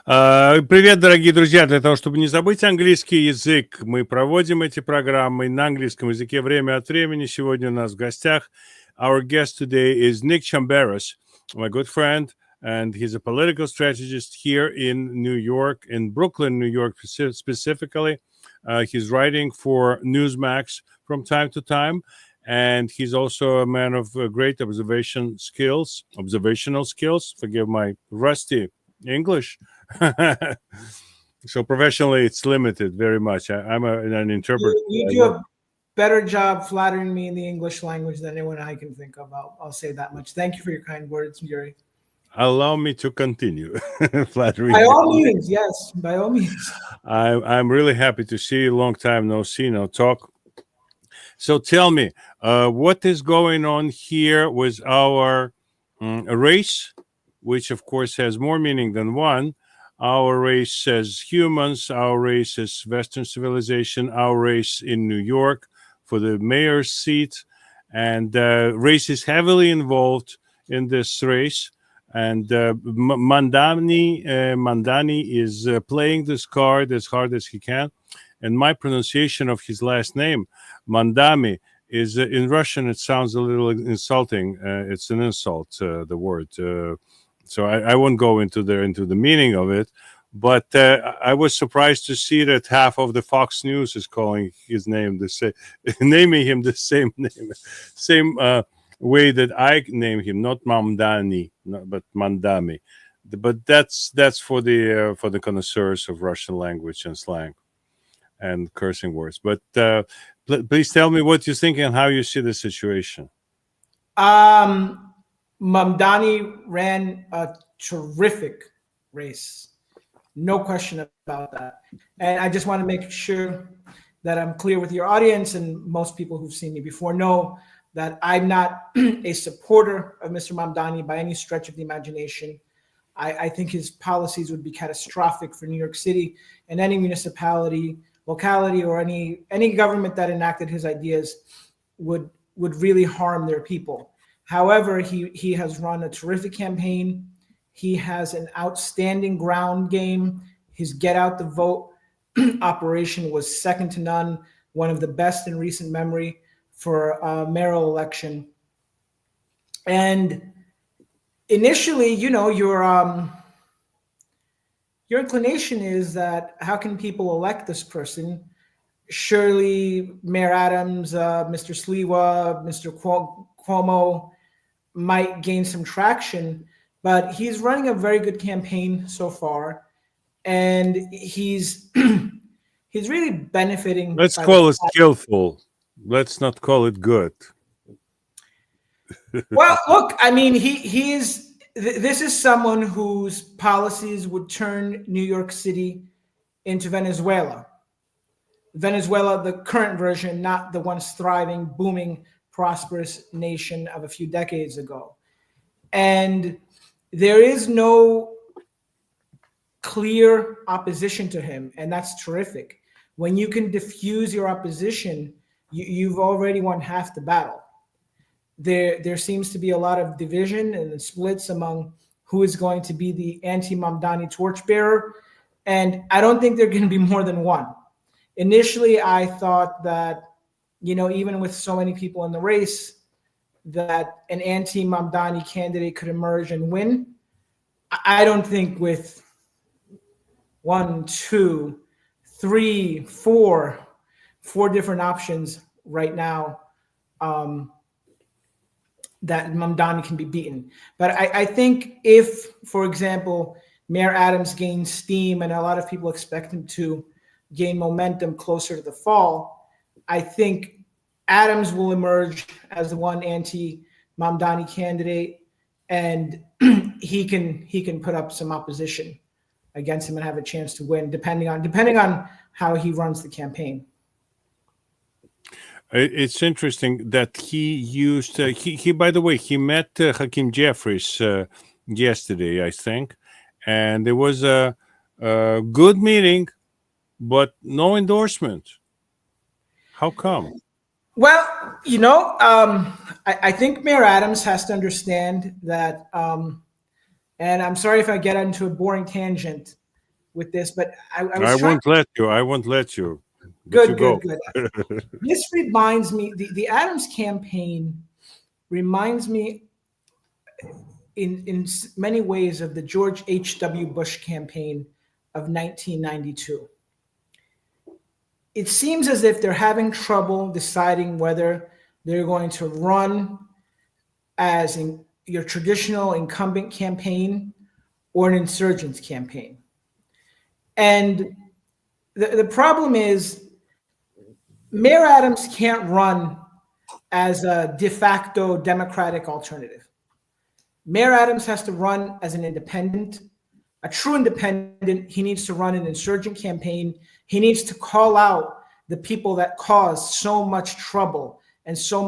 Привет, дорогие друзья! Для того, чтобы не забыть английский язык, мы проводим эти программы на английском языке время от времени. Сегодня у нас в гостях our guest today is Nick Chamberas, my good friend, and he's a political strategist here in New York, in Brooklyn, New York specifically. He's writing for Newsmax from time to time, and he's also a man of great observational skills. Forgive my rusty English. So professionally, it's limited very much. I'm an interpreter. You do a better job flattering me in the English language than anyone I can think of. I'll say that much. Thank you for your kind words, Yuri. Allow me to continue flattering. By all means, yes. By all means. I'm really happy to see you. Long time no see, no talk. So tell me, what is going on here with our race, which of course has more meaning than one. Our race as humans, our race as Western civilization, our race in New York for the mayor's seat. And race is heavily involved in this race. And Mamani is playing this card as hard as he can. And my pronunciation of his last name, Mandami, is in Russian, it sounds a little insulting. It's an insult, the word. So I won't go into the meaning of it, but I was surprised to see that half of the Fox News is calling his name naming him the same name, same way that I name him, not Mamdani, but Mandami. But that's for the connoisseurs of Russian language and slang and cursing words. But please tell me what you think and how you see the situation. Mamdani ran a terrific race. No question about that. And I just want to make sure that I'm clear with your audience, and most people who've seen me before know that I'm not a supporter of Mr. Mamdani by any stretch of the imagination. I think his policies would be catastrophic for New York City and any municipality, locality, or any government that enacted his ideas would really harm their people. However, he has run a terrific campaign. He has an outstanding ground game. His get out the vote operation was second to none, one of the best in recent memory for a mayoral election. And initially, your inclination is that how can people elect this person? Surely Mayor Adams, Mr. Sliwa, Mr. Cuomo might gain some traction, but he's running a very good campaign so far, and he's really benefiting. Let's call it skillful. Let's not call it good. Well, look, I mean, this is someone whose policies would turn New York City into Venezuela. Venezuela, the current version, not the once thriving, booming, prosperous nation of a few decades ago. And there is no clear opposition to him, and that's terrific. When you can diffuse your opposition, you've already won half the battle. There seems to be a lot of division and splits among who is going to be the anti-Mamdani torchbearer, and I don't think there are going to be more than one. Initially, I thought that, even with so many people in the race, that an anti-Mamdani candidate could emerge and win. I don't think with 1, 2, 3, 4 different options right now that Mamdani can be beaten. But I think if, for example, Mayor Adams gains steam, and a lot of people expect him to gain momentum closer to the fall, I think Adams will emerge as the one anti-Mamdani candidate, and he can put up some opposition against him and have a chance to win, depending on how he runs the campaign. It's interesting that he used he by the way, he met Hakeem Jeffries yesterday, I think, and there was a good meeting, but no endorsement. How come? Well, I think Mayor Adams has to understand that, and I'm sorry if I get into a boring tangent, with this, but I I was trying. won't let you. I won't let you. But Good, you good, go. good. This reminds me, the Adams campaign reminds me in many ways of the George H.W. Bush campaign of 1992. It seems as if they're having trouble deciding whether they're going to run as in your traditional incumbent campaign or an insurgents campaign. And the problem is Mayor Adams can't run as a de facto Democratic alternative. Mayor Adams has to run as an independent, a true independent. He needs to run an insurgent campaign. He needs to call out the people that caused so much trouble and so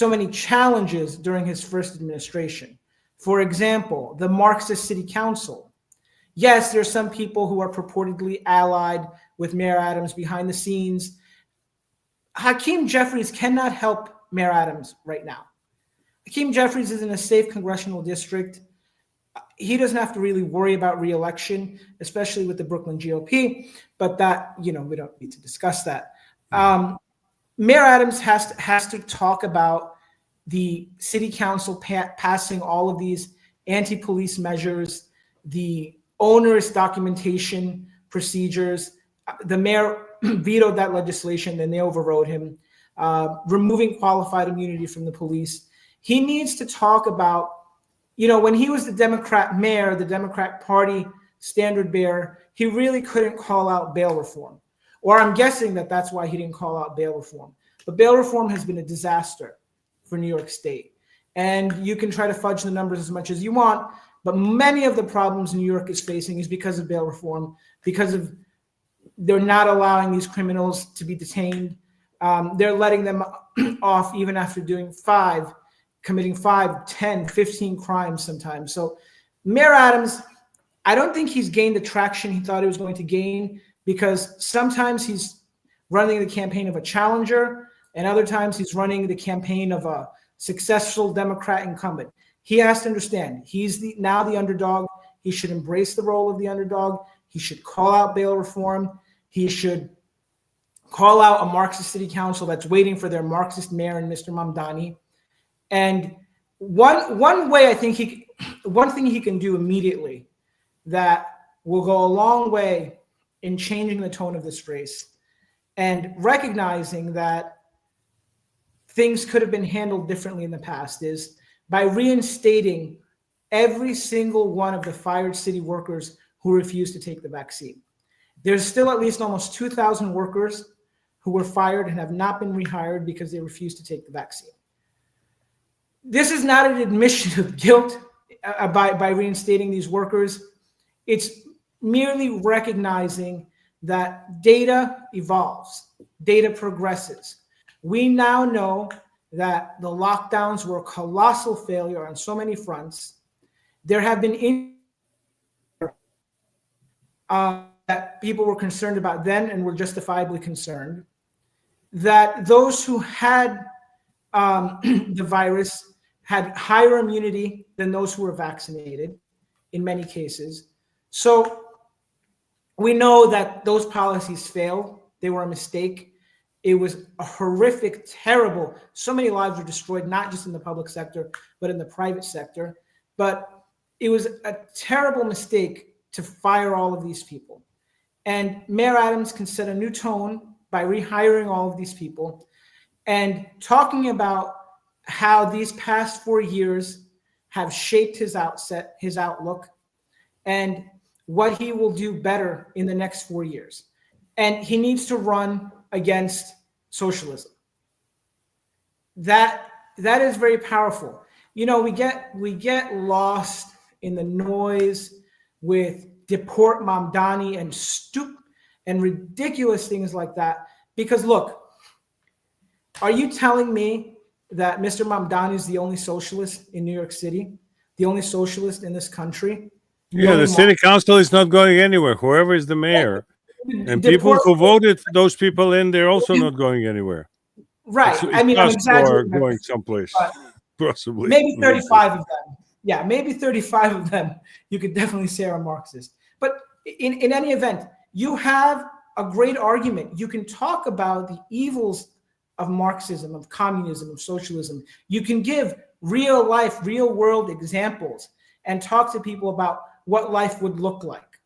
many challenges during his first administration. For example, the Marxist City Council. Yes, there's some people who are purportedly allied with Mayor Adams behind the scenes. Hakeem Jeffries cannot help Mayor Adams right now. Hakeem Jeffries is in a safe congressional district. He doesn't have to really worry about re-election, especially with the Brooklyn GOP, but that, we don't need to discuss that. Mayor Adams has to talk about the city council passing all of these anti-police measures, the onerous documentation procedures. The mayor vetoed that legislation, then they overrode him, removing qualified immunity from the police. He needs to talk about, when he was the Democrat mayor, the Democrat Party standard bearer, he really couldn't call out bail reform. Or I'm guessing that that's why he didn't call out bail reform. But bail reform has been a disaster for New York State. And you can try to fudge the numbers as much as you want, but many of the problems New York is facing is because of bail reform, because of they're not allowing these criminals to be detained. They're letting them off even after committing 5, 10, 15 crimes sometimes. So Mayor Adams, I don't think he's gained the traction he thought he was going to gain, because sometimes he's running the campaign of a challenger and other times he's running the campaign of a successful Democrat incumbent. He has to understand he's now the underdog. He should embrace the role of the underdog. He should call out bail reform. He should call out a Marxist city council that's waiting for their Marxist mayor and Mr. Mamdani. And one way I think one thing he can do immediately that will go a long way in changing the tone of this race and recognizing that things could have been handled differently in the past is by reinstating every single one of the fired city workers who refused to take the vaccine. There's still at least almost 2,000 workers who were fired and have not been rehired because they refused to take the vaccine. This is not an admission of guilt by reinstating these workers. It's merely recognizing that data evolves, data progresses. We now know that the lockdowns were a colossal failure on so many fronts. There have been that people were concerned about then and were justifiably concerned, that those who had the virus had higher immunity than those who were vaccinated in many cases. So we know that those policies failed. They were a mistake. It was a horrific, terrible, so many lives were destroyed, not just in the public sector, but in the private sector. But it was a terrible mistake to fire all of these people. And Mayor Adams can set a new tone by rehiring all of these people and talking about how these past 4 years have shaped his outlook, and what he will do better in the next 4 years. And he needs to run against socialism. That is very powerful. We get lost in the noise with deport Mamdani and ridiculous things like that. Because look, are you telling me that Mr. Mamdani is the only socialist in New York City, the only socialist in this country? Yeah, the city council is not going anywhere, whoever is the mayor. And people who voted those people in, they're also not going anywhere. Right. I'm exaggerating. Going someplace, possibly. Maybe 35 of them. Yeah, maybe 35 of them you could definitely say are Marxist. But in any event, you have a great argument. You can talk about the evils of Marxism, of communism, of socialism. You can give real life, real world examples and talk to people about what life would look like.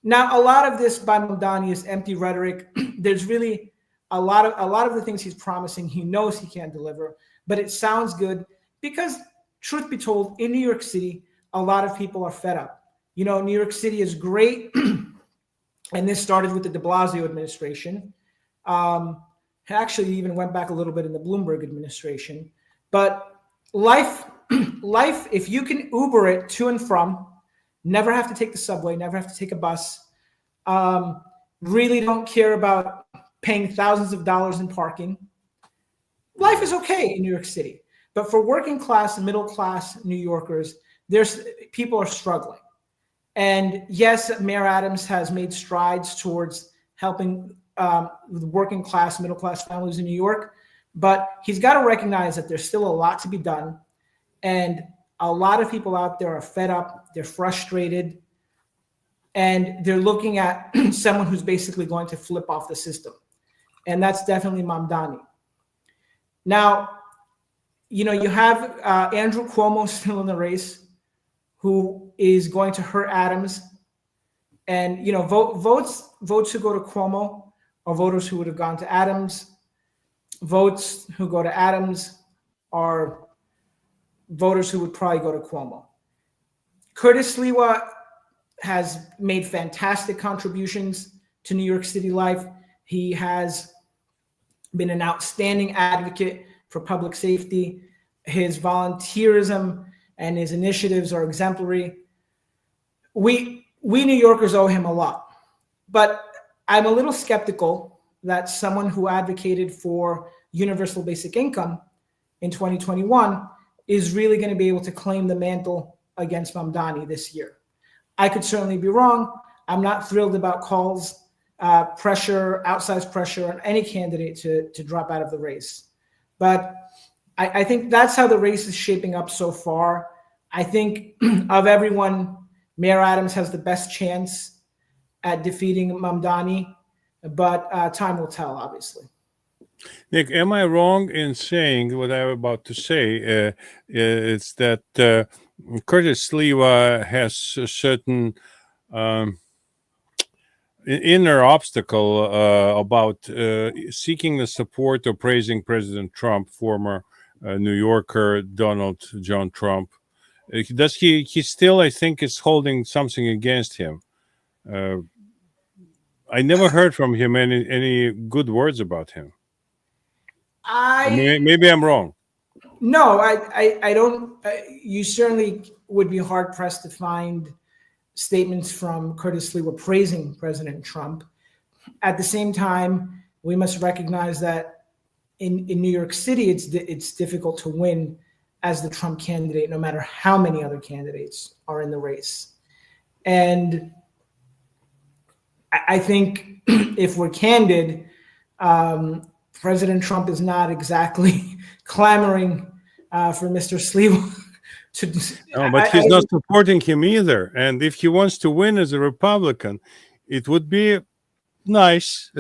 Now, a lot of this by Mamdani is empty rhetoric. There's really a lot of the things he's promising, he knows he can't deliver, but it sounds good because, truth be told, in New York City, a lot of people are fed up. You know, New York City is great, and this started with the de Blasio administration. Actually, even went back a little bit in the Bloomberg administration. But life, if you can Uber it to and from, never have to take the subway, never have to take a bus, really don't care about paying thousands of dollars in parking, life is okay in New York City. But for working class and middle class New Yorkers, people are struggling. And yes, Mayor Adams has made strides towards helping the working class, middle class families in New York, but he's got to recognize that there's still a lot to be done. And a lot of people out there are fed up, they're frustrated, and they're looking at someone who's basically going to flip off the system. And that's definitely Mamdani. Now, you know, you have Andrew Cuomo still in the race, who is going to hurt Adams. And, you know, votes who go to Cuomo are voters who would have gone to Adams. Votes who go to Adams are voters who would probably go to Cuomo. Curtis Sliwa has made fantastic contributions to New York City life. He has been an outstanding advocate for public safety. His volunteerism and his initiatives are exemplary. We New Yorkers owe him a lot, but I'm a little skeptical that someone who advocated for universal basic income in 2021 is really going to be able to claim the mantle against Mamdani this year. I could certainly be wrong. I'm not thrilled about calls, outsized pressure on any candidate to drop out of the race. But I think that's how the race is shaping up so far. I think of everyone, Mayor Adams has the best chance at defeating Mamdani, but time will tell, obviously. Nick, am I wrong in saying what I'm about to say? It's that Curtis Sliwa has a certain inner obstacle about seeking the support or praising President Trump, former New Yorker Donald John Trump. Does he still, I think, is holding something against him? I never heard from him any good words about him. Maybe I'm wrong. No, I don't. You certainly would be hard pressed to find statements from Curtis Sliwa praising President Trump. At the same time, we must recognize that in New York City, it's difficult to win as the Trump candidate, no matter how many other candidates are in the race. And I think if we're candid, President Trump is not exactly clamoring for Mr. Sliwa to. No, but he's not supporting him either. And if he wants to win as a Republican, it would be nice,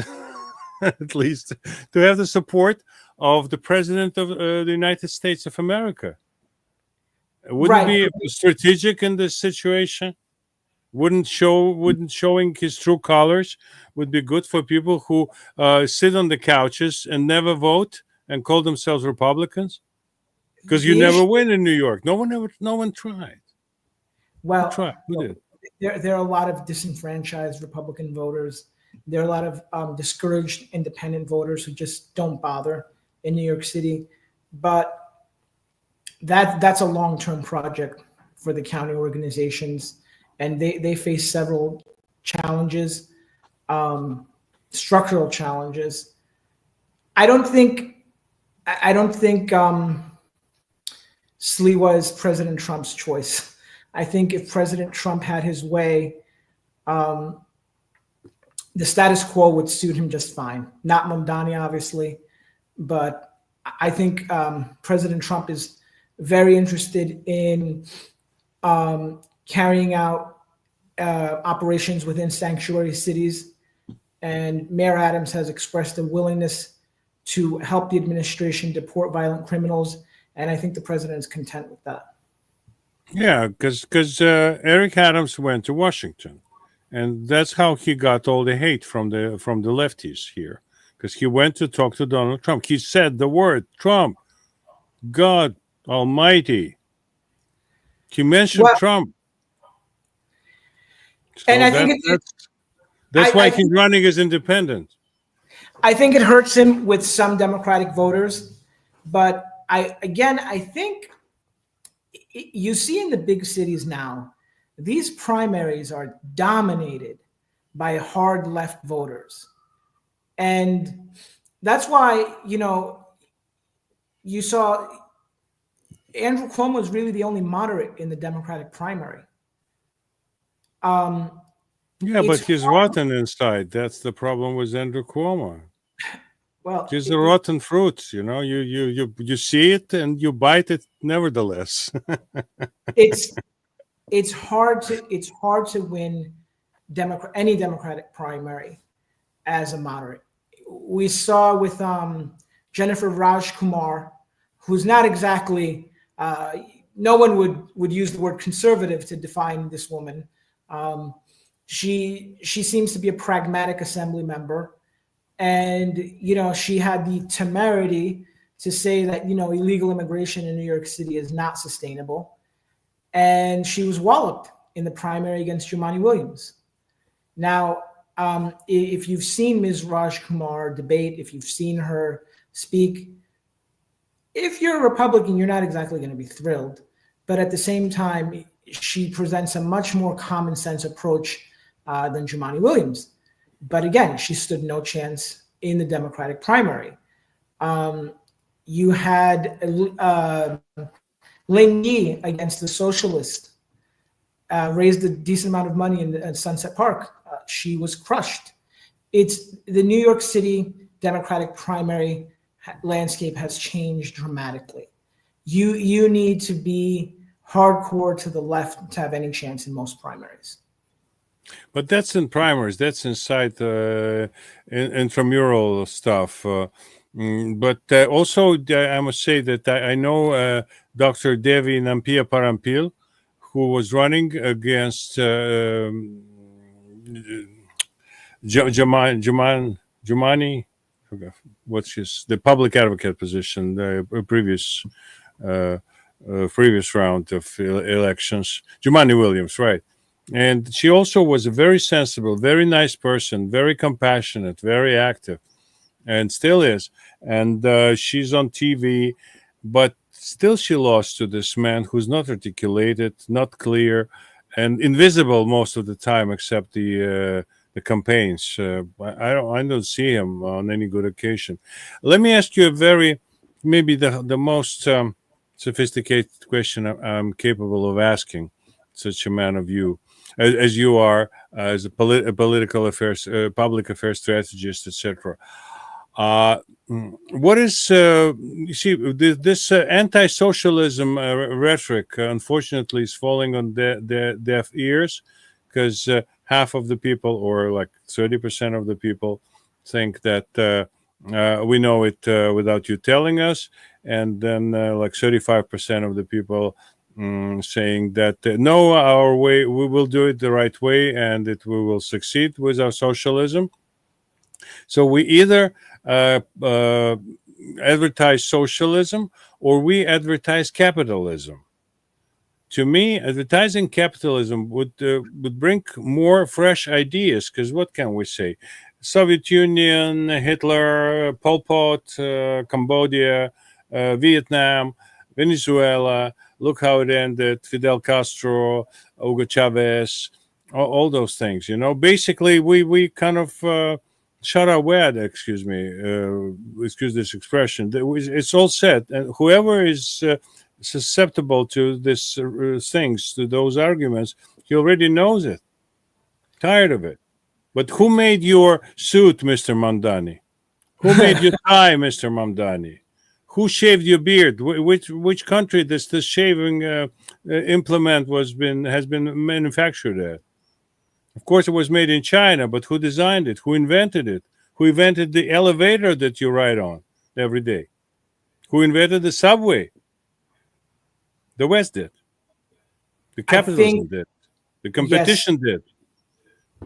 at least, to have the support of the President of the United States of America. Wouldn't it be strategic in this situation? Wouldn't showing his true colors would be good for people who sit on the couches and never vote and call themselves Republicans? Because you never win in New York. No one tried. Well, Who did? There are a lot of disenfranchised Republican voters. There are a lot of discouraged independent voters who just don't bother in New York City. But that's a long-term project for the county organizations. And they face several challenges, structural challenges. I don't think Sliwa is President Trump's choice. I think if President Trump had his way, the status quo would suit him just fine. Not Mamdani, obviously, but I think President Trump is very interested in carrying out operations within sanctuary cities. And Mayor Adams has expressed a willingness to help the administration deport violent criminals. And I think the president is content with that. Yeah, because Eric Adams went to Washington, and that's how he got all the hate from the lefties here. Because he went to talk to Donald Trump. He said the word Trump, God Almighty. He mentioned Well, Trump. So and I think that's why I he's running as independent. I think it hurts him with some Democratic voters, but I think you see in the big cities now, these primaries are dominated by hard left voters. And that's why, you saw Andrew Cuomo is really the only moderate in the Democratic primary. Yeah, but he's rotten inside. That's the problem with Andrew Cuomo. Well, He's a rotten fruit. You see it and you bite it nevertheless. it's hard to win any Democratic primary as a moderate. We saw with Jennifer Rajkumar, who's not exactly no one would use the word conservative to define this woman. She seems to be a pragmatic assembly member, and she had the temerity to say that illegal immigration in New York City is not sustainable, and she was walloped in the primary against Jumaane Williams. Now, if you've seen Ms. Rajkumar debate, if you've seen her speak, if you're a Republican, you're not exactly going to be thrilled. But at the same time, she presents a much more common sense approach than Jumaane Williams. But again, she stood no chance in the Democratic primary. You had Ling Yi against the socialist, raised a decent amount of money in Sunset Park. She was crushed. It's the New York City Democratic primary landscape has changed dramatically. You need to be hardcore to the left to have any chance in most primaries. But that's in primaries. That's inside intramural stuff. But also, I must say that I know Dr. Devi Nampia Parampil, who was running against Jumaane, what's the public advocate position, the previous round of elections, Jumaane Williams, right? And she also was a very sensible, very nice person, very compassionate, very active, and still is. And she's on TV, but still she lost to this man who's not articulated, not clear, and invisible most of the time, except the campaigns. I don't see him on any good occasion. Let me ask you maybe the most sophisticated question I'm capable of asking such a man of you, as you are, as a political affairs, public affairs strategist, etc. What is you see this anti-socialism rhetoric? Unfortunately, is falling on the deaf ears, because half of the people, or like 30% of the people, think that we know it without you telling us, and then like 35% of the people saying that no, our way, we will do it the right way, and we will succeed with our socialism. So we either advertise socialism or we advertise capitalism. To me, advertising capitalism would bring more fresh ideas, because what can we say? Soviet Union, Hitler, Pol Pot, Cambodia, Vietnam, Venezuela, look how it ended, Fidel Castro, Hugo Chavez, all those things. Basically we kind of shut our wad, excuse this expression. It's all set, and whoever is susceptible to this things, to those arguments, he already knows it. Tired of it. But who made your suit, Mr. Mamdani? Who made your tie, Mr. Mamdani? Who shaved your beard? Which country this shaving implement has been manufactured at? Of course, it was made in China, but who designed it? Who invented it? Who invented the elevator that you ride on every day? Who invented the subway? The West did. The I capitalism think, did. The yes, competition did.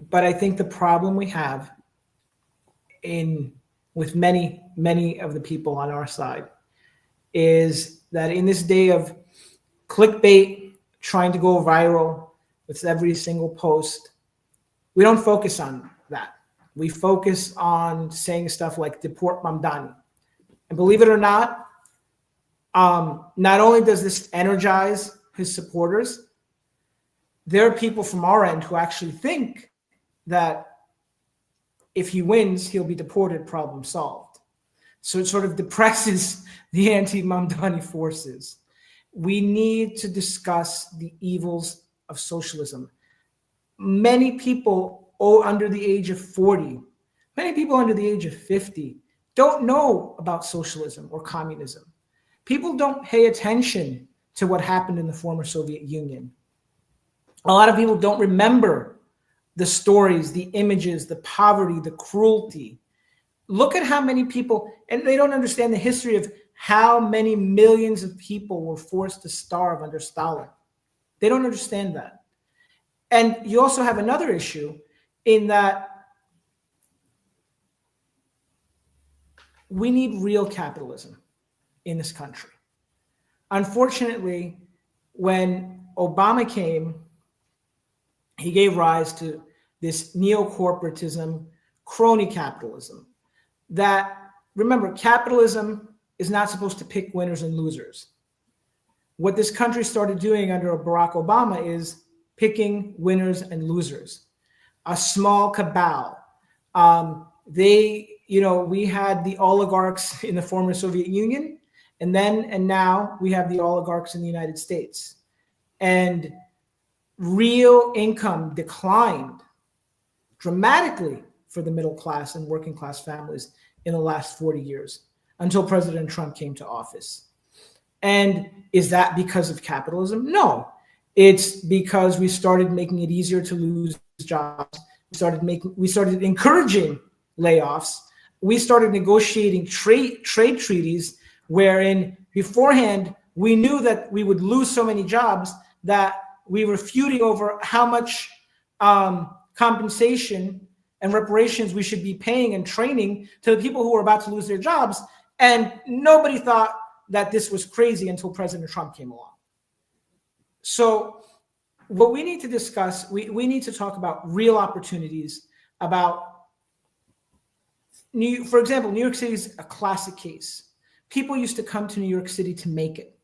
but I think the problem we have in with many of the people on our side is that in this day of clickbait, trying to go viral with every single post, we don't focus on that. We focus on saying stuff like deport Mamdani. And believe it or not, not only does this energize his supporters, there are people from our end who actually think that if he wins, he'll be deported, problem solved. So it sort of depresses the anti-Mamdani forces. We need to discuss the evils of socialism. Many people under the age of 40, many people under the age of 50 don't know about socialism or communism. People don't pay attention to what happened in the former Soviet Union. A lot of people don't remember the stories, the images, the poverty, the cruelty. Look at how many people, and they don't understand the history of how many millions of people were forced to starve under Stalin. They don't understand that. And you also have another issue in that we need real capitalism in this country. Unfortunately, when Obama came, he gave rise to this neo-corporatism, crony capitalism. That, remember, capitalism is not supposed to pick winners and losers. What this country started doing under Barack Obama is picking winners and losers, a small cabal. We had the oligarchs in the former Soviet Union, and now we have the oligarchs in the United States. And real income declined dramatically for the middle class and working class families in the last 40 years until President Trump came to office. And is that because of capitalism? No, it's because we started making it easier to lose jobs. We started encouraging layoffs. We started negotiating trade treaties wherein beforehand we knew that we would lose so many jobs that we were feuding over how much compensation and reparations we should be paying and training to the people who were about to lose their jobs. And nobody thought that this was crazy until President Trump came along. So what we need to discuss, we need to talk about real opportunities, about for example, New York City is a classic case. People used to come to New York City to make it,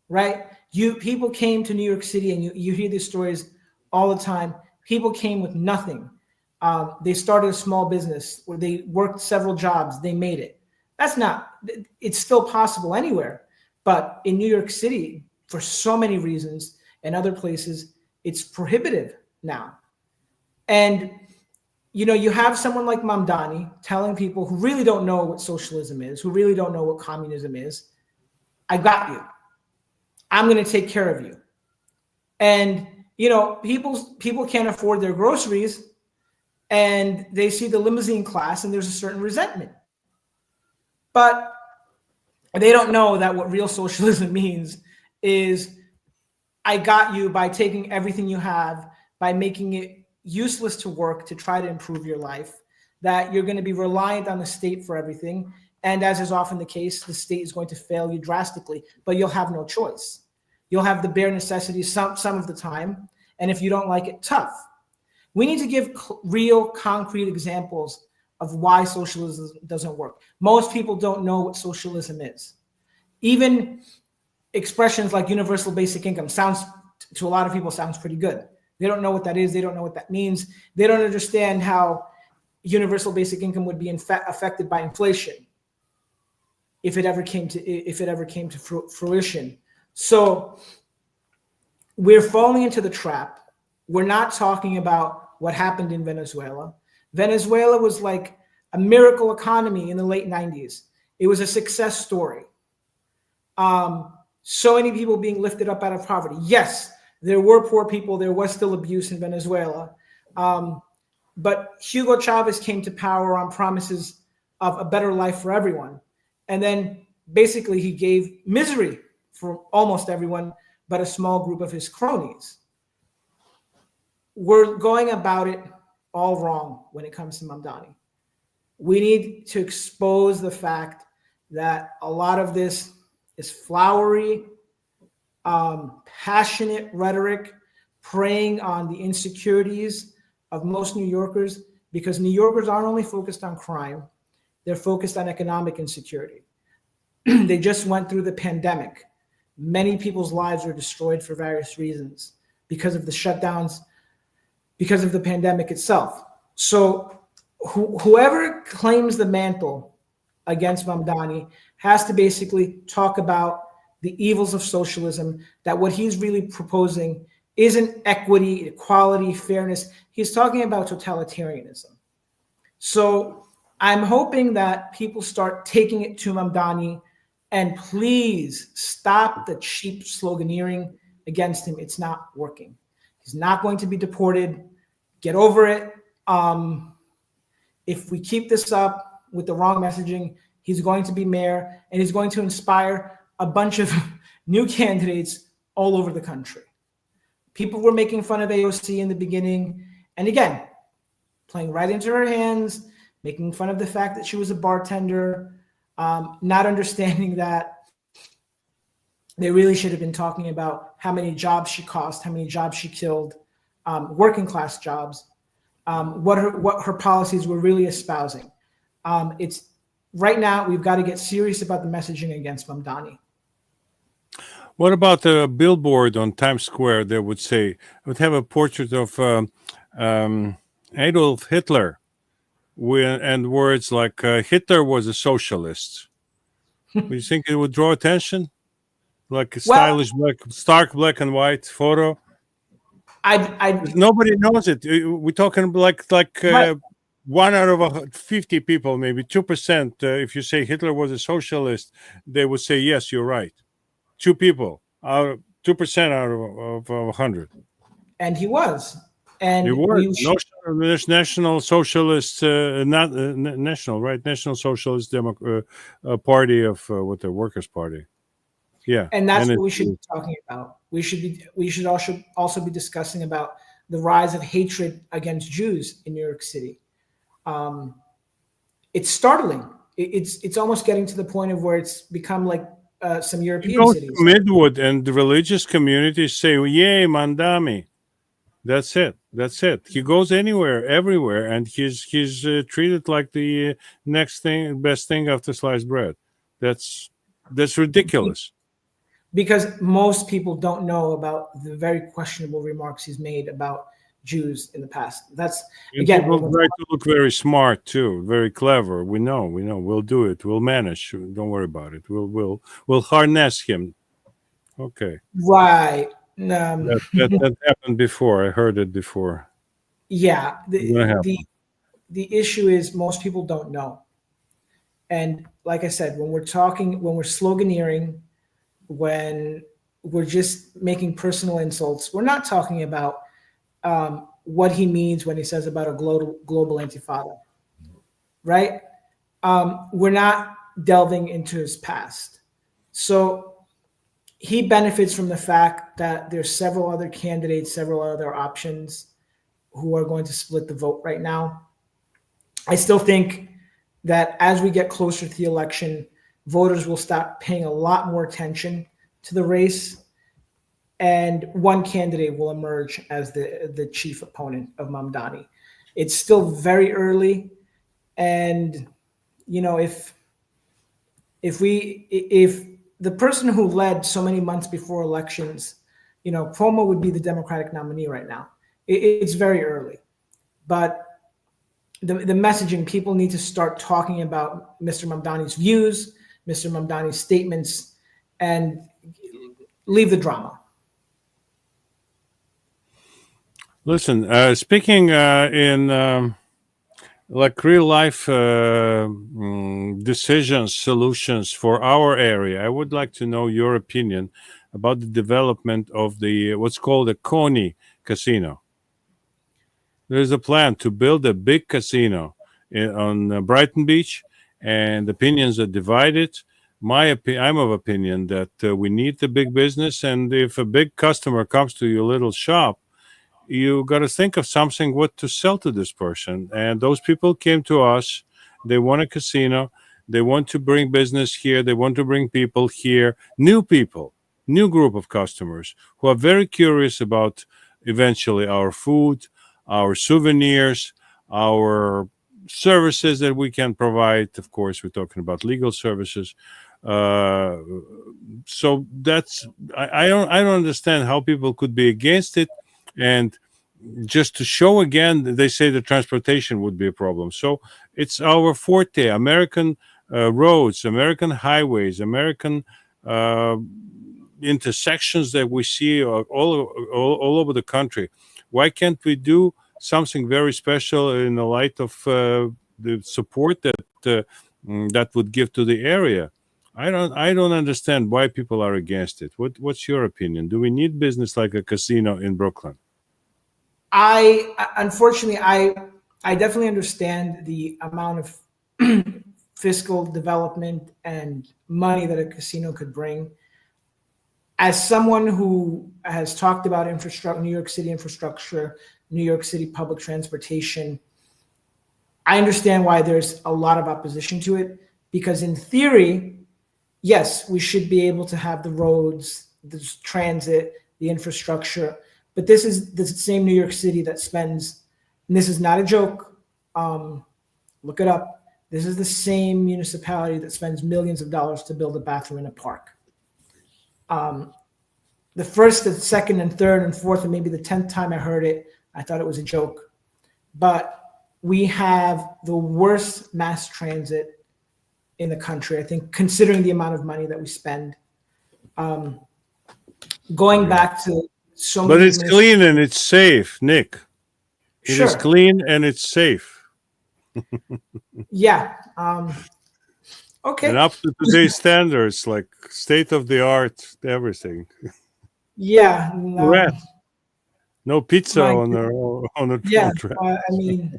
right? People came to New York City, and you hear these stories all the time. People came with nothing. They started a small business where they worked several jobs. They made it. It's still possible anywhere. But in New York City, for so many reasons, and other places, it's prohibitive now. And, you have someone like Mamdani telling people who really don't know what socialism is, who really don't know what communism is, I got you. I'm going to take care of you. And, people can't afford their groceries, and they see the limousine class, and there's a certain resentment. But they don't know that what real socialism means is I got you by taking everything you have, by making it useless to work to try to improve your life, that you're going to be reliant on the state for everything. And as is often the case, the state is going to fail you drastically, but you'll have no choice. You'll have the bare necessities some of the time. And if you don't like it, tough. We need to give real concrete examples of why socialism doesn't work. Most people don't know what socialism is. Even expressions like universal basic income to a lot of people sounds pretty good. They don't know what that is. They don't know what that means. They don't understand how universal basic income would be affected by inflation if it ever came to fruition. So we're falling into the trap. We're not talking about what happened in Venezuela. Venezuela was like a miracle economy in the late 90s. It was a success story. So many people being lifted up out of poverty. Yes, there were poor people. There was still abuse in Venezuela. But Hugo Chavez came to power on promises of a better life for everyone. And then basically he gave misery for almost everyone, but a small group of his cronies. We're going about it all wrong when it comes to Mamdani. We need to expose the fact that a lot of this is flowery, passionate rhetoric, preying on the insecurities of most New Yorkers, because New Yorkers aren't only focused on crime, they're focused on economic insecurity. They just went through the pandemic. Many people's lives were destroyed for various reasons because of the shutdowns, because of the pandemic itself. So whoever claims the mantle against Mamdani has to basically talk about the evils of socialism, that what he's really proposing isn't equity, equality, fairness. He's talking about totalitarianism. So I'm hoping that people start taking it to Mamdani, and please stop the cheap sloganeering against him. It's not working. He's not going to be deported. Get over it. If we keep this up with the wrong messaging, he's going to be mayor, and he's going to inspire a bunch of new candidates all over the country. People were making fun of AOC in the beginning, and again, playing right into her hands, making fun of the fact that she was a bartender, not understanding that they really should have been talking about how many jobs she cost, how many jobs she killed, working class jobs, what her policies were really espousing. It's right now we've got to get serious about the messaging against Mamdani. What about the billboard on Times Square? They would say, would have a portrait of Adolf Hitler, and words like Hitler was a socialist. Do you think it would draw attention? Like a stylish, stark black and white photo? Nobody knows it. We're talking like right. 1 out of 50 people, maybe 2%. If you say Hitler was a socialist, they would say, yes, you're right. 2 people, 2% out of 100. And he was. And he was. National Socialist, not national, right? National Socialist Party of what the Workers' Party. Yeah. And that's what we should be talking about. We should also be discussing about the rise of hatred against Jews in New York City. It's startling. It's almost getting to the point of where it's become like some European cities. Midwood and the religious communities say, "Yay, Mandami." That's it. He goes anywhere, everywhere, and he's treated like the next thing, best thing after sliced bread. That's ridiculous. Because most people don't know about the very questionable remarks he's made about Jews in the past. That's again. People try to look very smart too, very clever. We know. We'll do it. We'll manage. Don't worry about it. We'll harness him. Okay. Right. That happened before. I heard it before. Yeah. The issue is most people don't know. And like I said, when we're sloganeering, when we're just making personal insults, we're not talking about what he means when he says about a global intifada, right? We're not delving into his past. So he benefits from the fact that there's several other candidates, several other options who are going to split the vote right now. I still think that as we get closer to the election, voters will start paying a lot more attention to the race, and one candidate will emerge as the chief opponent of Mamdani. It's still very early, and if the person who led so many months before elections, Cuomo would be the Democratic nominee right now. It's very early, but the messaging, people need to start talking about Mr. Mamdani's views, Mr. Mamdani's statements, and leave the drama. Listen, speaking in like real life decisions, solutions for our area, I would like to know your opinion about the development of what's called a Coney casino. there's a plan to build a big casino on Brighton Beach, and opinions are divided. I'm of opinion that we need the big business, and if a big customer comes to your little shop, you got to think of something what to sell to this person. And those people came to us. They want a casino. They want to bring business here. They want to bring people here, new people, new group of customers who are very curious about eventually our food, our souvenirs, our services that we can provide. Of course, we're talking about legal services. Uh, so that's I don't understand how people could be against it. And just to show again, they say the transportation would be a problem. So it's our forte: American roads, American highways, American uh, intersections that we see all over the country. Why can't we do something very special in the light of the support that would give to the area? I don't understand why people are against it. What's your opinion? Do we need business like a casino in Brooklyn? Unfortunately, I definitely understand the amount of fiscal development and money that a casino could bring. As someone who has talked about infrastructure, New York City infrastructure, New York City public transportation, I understand why there's a lot of opposition to it, because in theory, yes, we should be able to have the roads, the transit, the infrastructure. But this is the same New York City that spends, and this is not a joke, look it up. This is the same municipality that spends millions of dollars to build a bathroom in a park. The first, the second, and third, and fourth, and maybe the 10th time I heard it, I thought it was a joke. But we have the worst mass transit in the country, I think, considering the amount of money that we spend. Going back to so many. But it's clean and it's safe, Nick. It is Sure. clean and it's safe. Yeah. Okay. And up to today's standards, like state of the art, everything. Yeah. Red. No pizza My on the Yeah. track. I mean,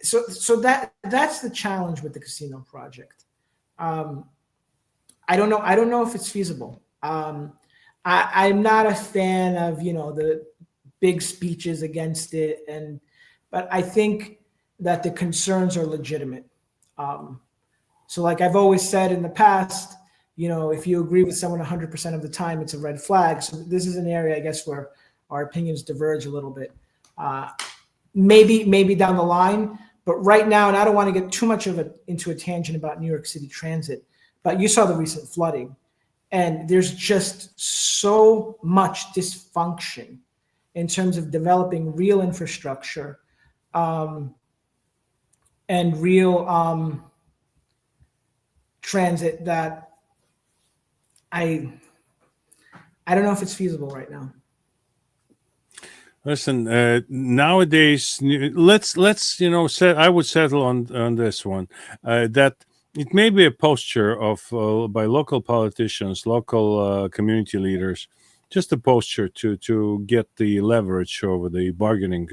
so that's the challenge with the casino project. I don't know. I don't know if it's feasible. I'm not a fan of the big speeches against it, but I think that the concerns are legitimate. So, like I've always said in the past, if you agree with someone 100% of the time, it's a red flag. So this is an area, I guess, where our opinions diverge a little bit. Maybe down the line, but right now, and I don't want to get too much into a tangent about New York City Transit, but you saw the recent flooding, and there's just so much dysfunction in terms of developing real infrastructure and real transit that I don't know if it's feasible right now. Listen, nowadays, let's I would settle on this one, that it may be a posture of by local politicians, local community leaders, just a posture to get the leverage over the bargaining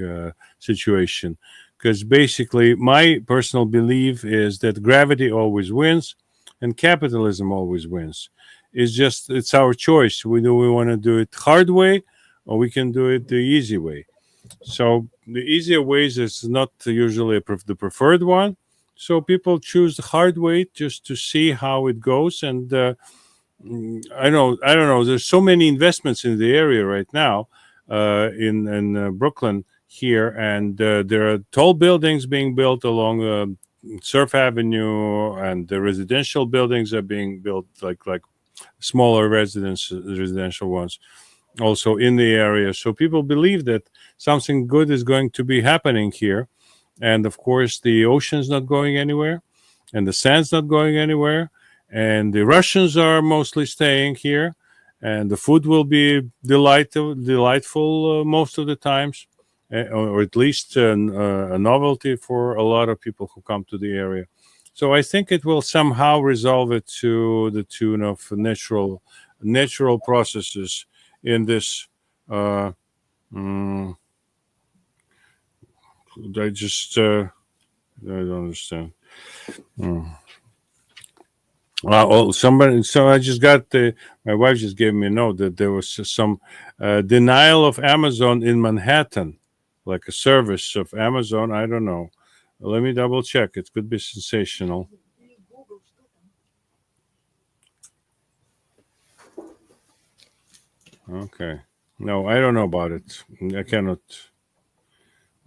situation. Because basically, my personal belief is that gravity always wins, and capitalism always wins. It's our choice. We want to do it hard way, or we can do it the easy way. So the easier ways is not usually the preferred one. So people choose the hard way just to see how it goes. And I don't know. There's so many investments in the area right now in Brooklyn here, and there are tall buildings being built along Surf Avenue, and the residential buildings are being built like smaller residential ones also in the area. So people believe that something good is going to be happening here. And of course, the ocean's not going anywhere, and the sand's not going anywhere, and the Russians are mostly staying here, and the food will be delightful most of the times, or at least a novelty for a lot of people who come to the area. So I think it will somehow resolve it to the tune of natural processes in this I just I don't understand. Oh, somebody. So I just got the. My wife just gave me a note that there was some denial of Amazon in Manhattan, like a service of Amazon. I don't know. Let me double check. It could be sensational. Okay. No, I don't know about it. I cannot.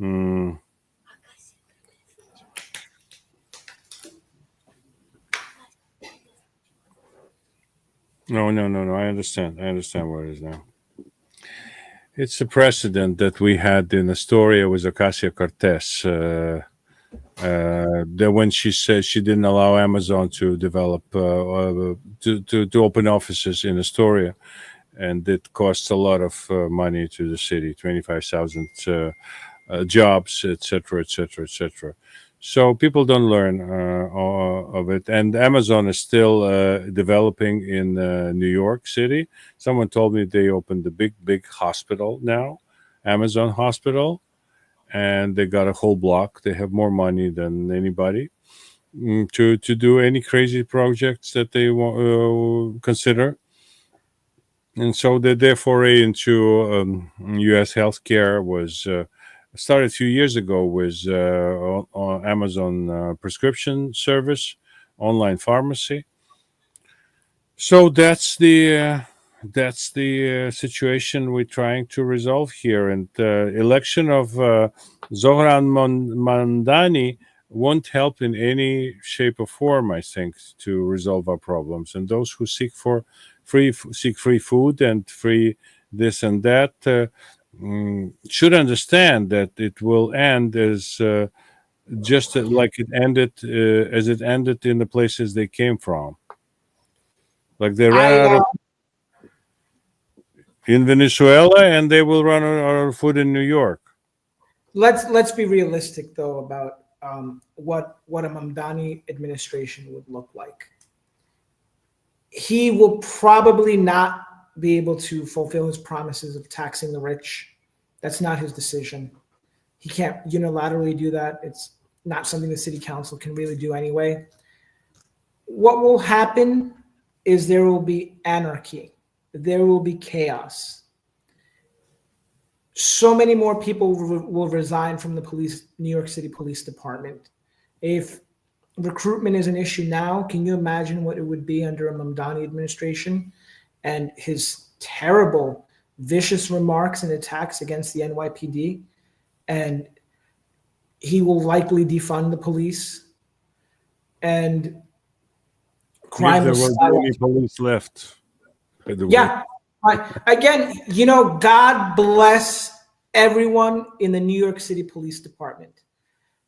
Mm, no, no, no, no. I understand. I understand where it is now. It's a precedent that we had in Astoria with Ocasio Cortez. That when she said she didn't allow Amazon to develop to open offices in Astoria, and it costs a lot of money to the city, 25,000 jobs, etc., etc., etc. So people don't learn of it, and Amazon is still developing in New York City. Someone told me they opened a big hospital now, Amazon Hospital, and they got a whole block. They have more money than anybody to do any crazy projects that they consider. And so their foray into U.S. healthcare was started a few years ago with on Amazon prescription service, online pharmacy. So that's the situation we're trying to resolve here. And election of Zohran Mandani won't help in any shape or form, I think, to resolve our problems. And those who seek free food and free this and that should understand that it will end as just like it ended as it ended in the places they came from. Like they ran I out of in Venezuela, and they will run out of food in New York. let's be realistic though about what a Mamdani administration would look like. He will probably not be able to fulfill his promises of taxing the rich. That's not his decision. He can't unilaterally do that. It's not something the city council can really do anyway. What will happen is there will be anarchy, there will be chaos. So many more people will resign from the New York City Police Department. If recruitment is an issue now, can you imagine what it would be under a Mamdani administration and his terrible, vicious remarks and attacks against the NYPD? And he will likely defund the police, and If crime there will will be skyrocket. any police left, by the way. Yeah. Again, God bless everyone in the New York City Police Department.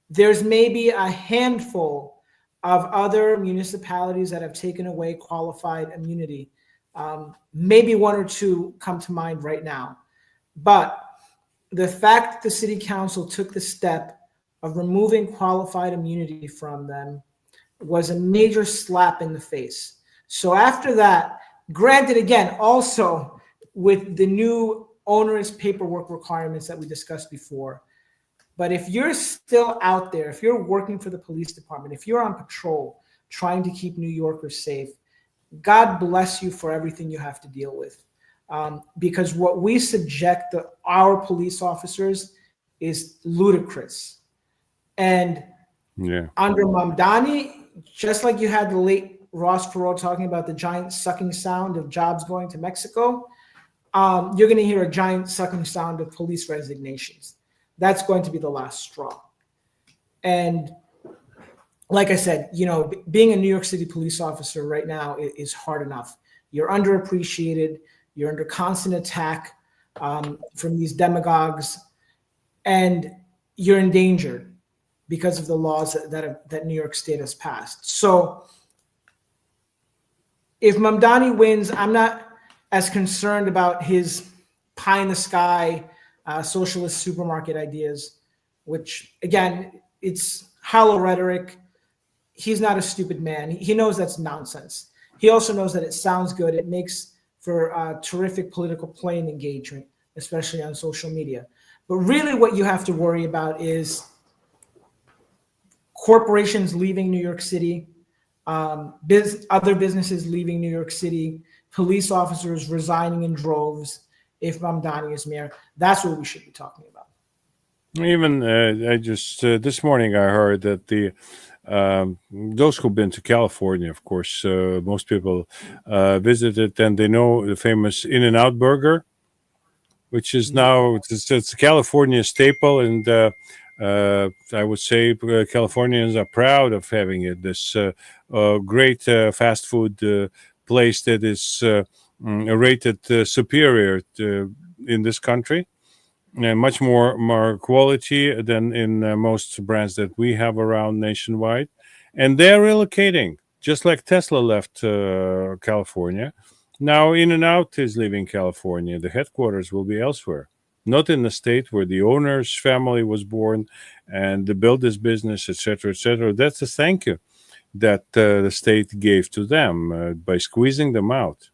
There's maybe a handful of other municipalities that have taken away qualified immunity. Maybe one or two come to mind right now. But the fact that the city council took the step of removing qualified immunity from them was a major slap in the face. So after that, granted, again, also with the new onerous paperwork requirements that we discussed before, but if you're still out there, if you're working for the police department, if you're on patrol trying to keep New Yorkers safe, God bless you for everything you have to deal with. Because what we subject our police officers is ludicrous. And Yeah. under Mamdani, just like you had the late Ross Perot talking about the giant sucking sound of jobs going to Mexico, you're going to hear a giant sucking sound of police resignations. That's going to be the last straw. And like I said, being a New York City police officer right now is hard enough. You're underappreciated. You're under constant attack from these demagogues, and you're endangered because of the laws that New York State has passed. So if Mamdani wins, I'm not as concerned about his pie in the sky socialist supermarket ideas, which again, it's hollow rhetoric. He's not a stupid man. He knows that's nonsense. He also knows that it sounds good. It makes for terrific political playing engagement. especially on social media. But really what you have to worry about is corporations leaving New York City, other businesses leaving New York City, police officers resigning in droves if Mamdani is mayor. That's what we should be talking about. Even I just this morning I heard that the those who've been to California, of course, most people visited, and they know the famous InNOut burger, which is now it's a California staple, and I would say Californians are proud of having it. This great fast food place that is rated superior in this country, and much more quality than in most brands that we have around nationwide. And they're relocating, just like Tesla left California. Now InNOut is leaving California. The headquarters will be elsewhere, not in the state where the owner's family was born and built this business, etc., etc. That's a thank you that the state gave to them by squeezing them out.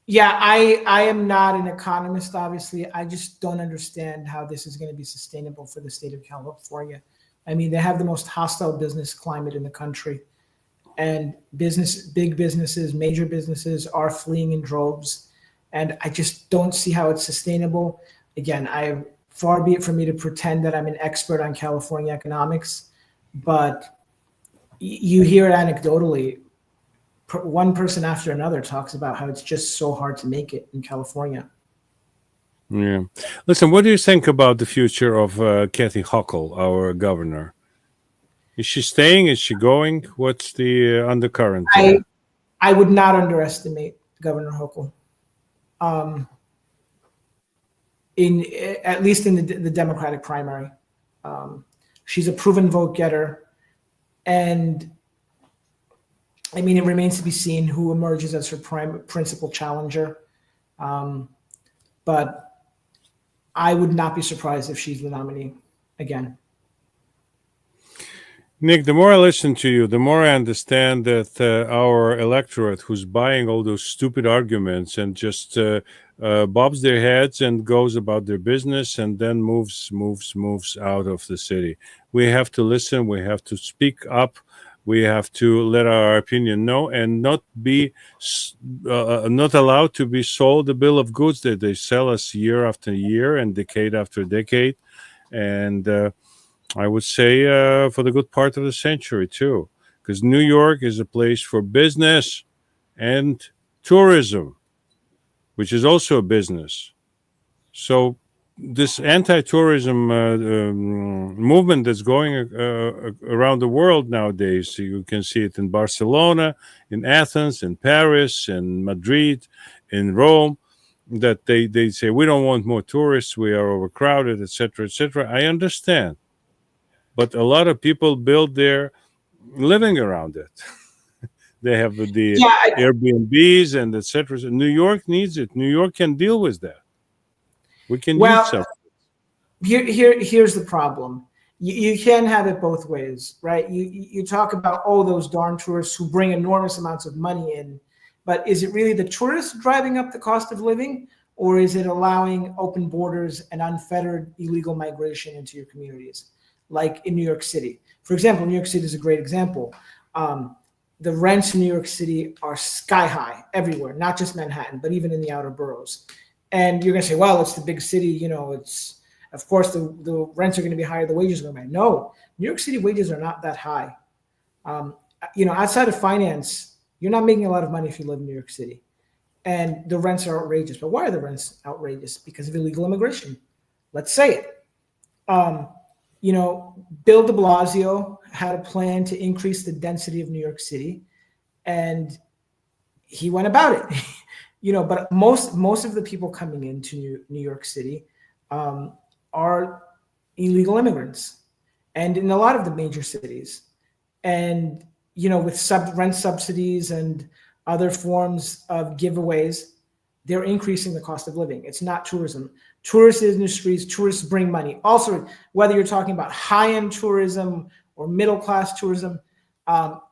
Yeah, I am not an economist, obviously. I just don't understand how this is going to be sustainable for the state of California. I mean, they have the most hostile business climate in the country, and big businesses, major businesses are fleeing in droves, and I just don't see how it's sustainable. Again, far be it from me to pretend that I'm an expert on California economics, but you hear it anecdotally. One person after another talks about how it's just so hard to make it in California. Yeah. Listen, what do you think about the future of Kathy Hochul, our governor? Is she staying? Is she going? What's the undercurrent? I would not underestimate Governor Hochul. At least in the Democratic primary. She's a proven vote getter. And I mean, it remains to be seen who emerges as her principal challenger. But I would not be surprised if she's the nominee again. Nick, the more I listen to you, the more I understand that our electorate, who's buying all those stupid arguments and just bobs their heads and goes about their business and then moves out of the city. We have to listen. We have to speak up. We have to let our opinion know and not be not allowed to be sold a bill of goods that they sell us year after year and decade after decade. And I would say for the good part of the century too, because New York is a place for business and tourism, which is also a business. So this anti-tourism movement that's going around the world nowadays, you can see it in Barcelona, in Athens, in Paris, in Madrid, in Rome, that they say, we don't want more tourists, we are overcrowded, etc., etc. I understand. But a lot of people build their living around it. They have the Airbnbs and etc. New York needs it. New York can deal with that. We can use something. Here's the problem. You can have it both ways, right? You talk about, those darn tourists who bring enormous amounts of money in, but is it really the tourists driving up the cost of living, or is it allowing open borders and unfettered illegal migration into your communities? Like in New York City. For example, New York City is a great example. The rents in New York City are sky high everywhere, not just Manhattan, but even in the outer boroughs. And you're going to say, well, it's the big city, it's, of course, the rents are going to be higher, the wages are going to be higher. No, New York City wages are not that high. Outside of finance, you're not making a lot of money if you live in New York City. And the rents are outrageous. But why are the rents outrageous? Because of illegal immigration. Let's say it. Bill de Blasio had a plan to increase the density of New York City, and he went about it. But most of the people coming into New York City are illegal immigrants, and in a lot of the major cities. And with rent subsidies and other forms of giveaways, they're increasing the cost of living. It's not tourism. Tourist industries, tourists bring money. Also, whether you're talking about high-end tourism or middle-class tourism,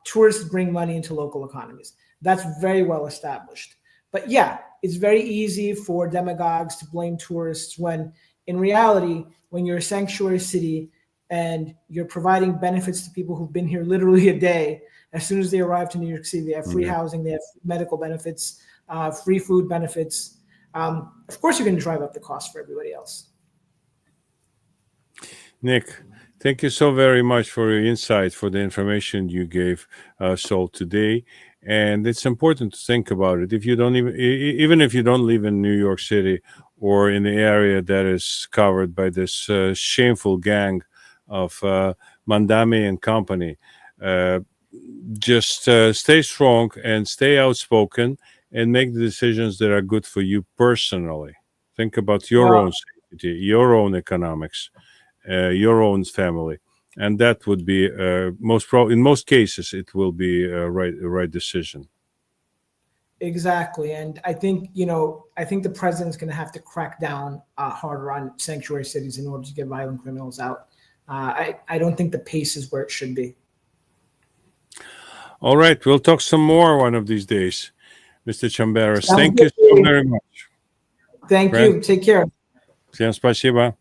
tourists bring money into local economies. That's very well established. But yeah, it's very easy for demagogues to blame tourists when in reality, when you're a sanctuary city and you're providing benefits to people who've been here literally a day, as soon as they arrive to New York City, they have free housing, they have medical benefits, free food benefits. Of course, you're going to drive up the cost for everybody else. Nick, thank you so very much for your insight, for the information you gave us all today. And it's important to think about it. If you don't even if you don't live in New York City or in the area that is covered by this shameful gang of Mandami and company, just stay strong and stay outspoken and make the decisions that are good for you personally. Think about your own safety, your own economics, your own family, and that would be in most cases it will be a right decision. Exactly, and I think the president's going to have to crack down harder on sanctuary cities in order to get violent criminals out. I don't think the pace is where it should be. All right, we'll talk some more one of these days, Mr. Chamberas. Thank you so very much. Thank you. Take care. Всем спасибо.